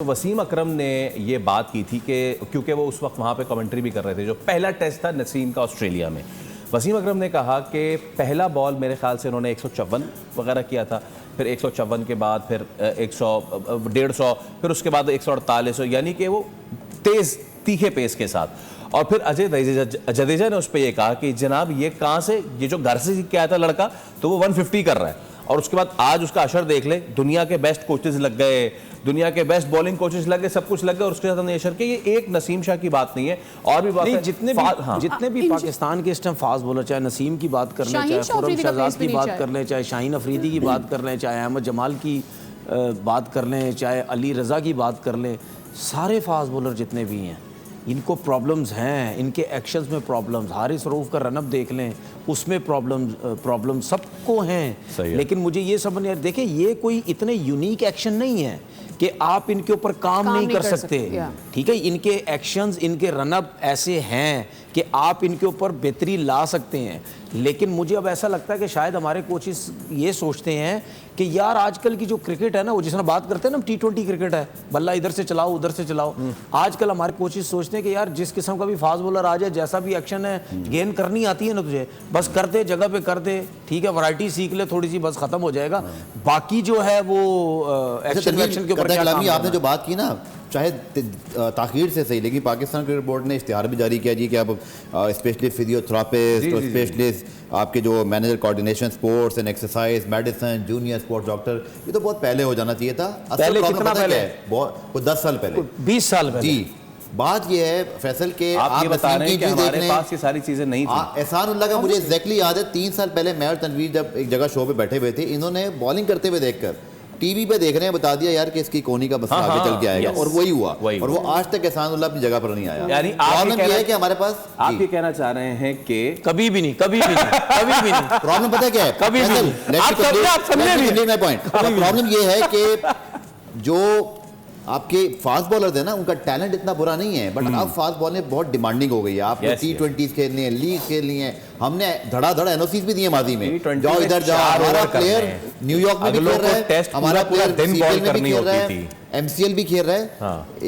वसीम अकरम ने ये बात की थी कि क्योंकि वो उस वक्त वहाँ पे कमेंट्री भी कर रहे थे, जो पहला टेस्ट था नसीम का ऑस्ट्रेलिया में, वसीम अकरम ने कहा कि पहला बॉल मेरे ख्याल से उन्होंने 154 वगैरह किया था, फिर 154 के बाद फिर 100, 150, फिर उसके बाद 148, यानी कि वो तेज़ तीखे पेस के साथ। और फिर अजय जडेजा ने उस पर यह कहा कि जनाब ये कहाँ से, ये जो घर से सीख के आया था लड़का, तो वो 150 कर रहा है। और उसके बाद आज उसका असर देख ले, दुनिया के बेस्ट कोचेस लग गए, दुनिया के बेस्ट बॉलिंग कोचेस लग गए, सब कुछ लग गया। और उसके साथ हमने असर किया। ये एक नसीम शाह की बात नहीं है, और भी बात है। जितने भी पाकिस्तान के इस टाइम फास्ट बॉलर, चाहे नसीम की बात कर लें, चाहे खुर्रम शहजाद की बात कर लें, चाहे शाहीन अफरीदी की बात कर लें, चाहे अहमद जमाल की बात कर लें, चाहे अली रज़ा की बात कर लें, सारे फास्ट बॉलर जितने भी हैं इनको प्रॉब्लम्स हैं, इनके एक्शंस में प्रॉब्लम्स। हारिस रऊफ का रनअप देख लें, उसमें प्रॉब्लम सबको हैं। लेकिन मुझे ये समझ नहीं, देखिए ये कोई इतने यूनिक एक्शन नहीं है कि आप इनके ऊपर काम नहीं कर सकते। ठीक है, इनके एक्शंस, इनके रनअप ऐसे हैं कि आप इनके ऊपर बेहतरी ला सकते हैं। लेकिन मुझे अब ऐसा लगता है कि शायद हमारे कोचेस ये सोचते हैं कि यार आजकल की जो क्रिकेट है ना, वो जिसना बात करते हैं ना, T20 क्रिकेट है, बल्ला इधर से चलाओ उधर से चलाओ। आजकल हमारे कोचेस सोचते हैं कि यार जिस किस्म का भी फास्ट बॉलर आ जाए, जैसा भी एक्शन है, गेंद करनी आती है ना तुझे, बस कर दे, जगह पे कर दे, ठीक है, वैरायटी सीख ले थोड़ी सी, बस खत्म हो जाएगा। बाकी जो है वो एक्शन के ऊपर। आपने जो बात की ना, चाहे ताखीर से सही, लेकिन पाकिस्तान क्रिकेट बोर्ड ने इश्तिहार भी जारी किया जी कि अब स्पेशलिस्ट फिजियोथेरापिस्ट और स्पेशलिस्ट आपके जो manager coordination sports and exercise medicine junior sports doctor, ये तो बहुत पहले हो जाना चाहिए था। पहले कितना पहले? बहुत 10 साल पहले, 20 साल पहले जी। बात ये है फैसल के आप ये बता रहे हैं कि हमारे पास ये सारी चीजें नहीं थी। एहसानुल्लाह का मुझे एग्जैक्टली याद है, 3 साल पहले मैं और तनवीर जब एक जगह शो पे बैठे हुए थे, इन्होंने बॉलिंग करते हुए देखकर टीवी पे देख रहे हैं, बता दिया यार कि इसकी कोनी का बस आगे चल के आएगा, और वही हुआ। और वो आज तक एहसानुल्लाह अपनी जगह पर नहीं आया। यानी प्रॉब्लम ये है कि हमारे पास, आप ये कहना चाह रहे हैं कि कभी भी नहीं प्रॉब्लम पता क्या है, कभी भी नहीं। प्रॉब्लम ये है कि जो आपके फास्ट बॉलर थे ना, उनका टैलेंट इतना बुरा नहीं है, बट अब फास्ट बॉलिंग बहुत डिमांडिंग हो गई है। आपको T20 खेलनी है, लीग खेलनी है, हमने धड़ाधड़ एनओसीज भी दिए माजी में, जाओ इधर जाओ। हमारा प्लेयर न्यूयॉर्क में भी खेल रहा है, हमारा प्लेयर सीपीएल में भी खेल रहा है, MCL भी खेल रहा है।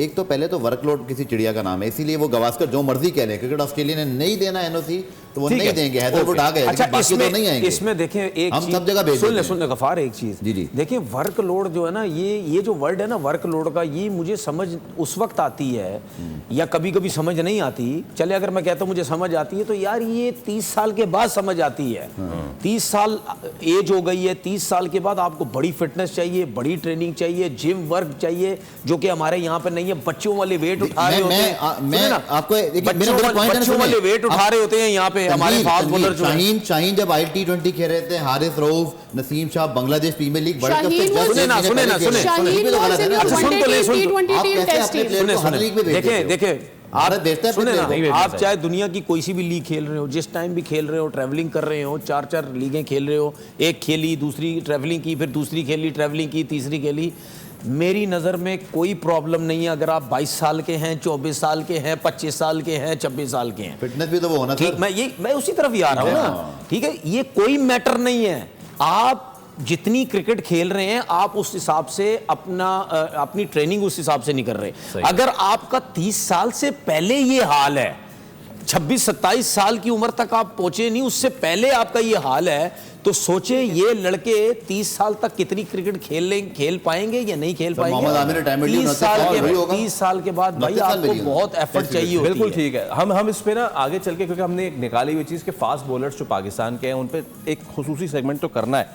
एक तो पहले तो वर्कलोड किसी चिड़िया का नाम है, इसीलिए वो गवास्कर जो मर्जी कह लें, क्रिकेट ऑस्ट्रेलिया ने नहीं देना एनओसी तो वो नहीं देंगे, हैदरवुड आ गए। अच्छा, बाकी तो नहीं आएंगे। इसमें देखें एक हम सब जगह भेज देंगे। सुन गफार, एक चीज जी देखिए, वर्कलोड जो है ना, ये जो वर्ड है ना वर्कलोड का, ये मुझे समझ उस वक्त आती है या कभी कभी समझ नहीं आती। चले अगर मैं कहता हूँ मुझे समझ आती है, तो यार ये 30 साल के बाद समझ आती है। 30 साल एज हो गई है, 30 साल के बाद आपको बड़ी फिटनेस चाहिए, बड़ी ट्रेनिंग चाहिए, जिम वर्क चाहिए, जो कि हमारे यहाँ पे नहीं है। बच्चों वाले वेट उठा रहे होते हैं, बच्चों वाले वेट उठा रहे होते हैं यहाँ पे हमारे फास्ट बॉलर। शाहीन जब T20 खेल रहे थे, Haris Rauf, Naseem Shah Bangladesh premier league world cup से देखें आप चाहे दुनिया की कोई सी भी लीग खेल रहे हो, जिस टाइम भी खेल रहे हो, ट्रैवलिंग कर रहे हो, 4-4 लीगें खेल रहे हो, एक खेली, दूसरी ट्रैवलिंग की, फिर दूसरी खेली, ट्रैवलिंग की, तीसरी खेली, मेरी नज़र में कोई प्रॉब्लम नहीं है अगर आप 22 साल के हैं, 24 साल के हैं, 25 साल के हैं, 26 साल के हैं। फिटनेस भी तो वो होना ठीक, मैं उसी तरफ ही आ रहा हूँ ना। ठीक है, ये कोई मैटर नहीं है। आप जितनी क्रिकेट खेल रहे हैं, आप उस हिसाब से अपनी ट्रेनिंग उस हिसाब से नहीं कर रहे। अगर आपका 30 साल से पहले ये हाल है, 26-27 साल की उम्र तक आप पहुंचे नहीं, उससे पहले आपका ये हाल है, तो सोचे ये लड़के 30 साल तक कितनी क्रिकेट खेल पाएंगे या नहीं खेल पाएंगे। 30 साल के बाद भाई आपको बहुत एफर्ट चाहिए होती है। बिल्कुल ठीक है, हम इस पे ना आगे चल के, क्योंकि हमने एक निकाली हुई चीज़ के फास्ट बॉलर्स जो पाकिस्तान के हैं, उन पे एक खुसूसी सेगमेंट तो करना है।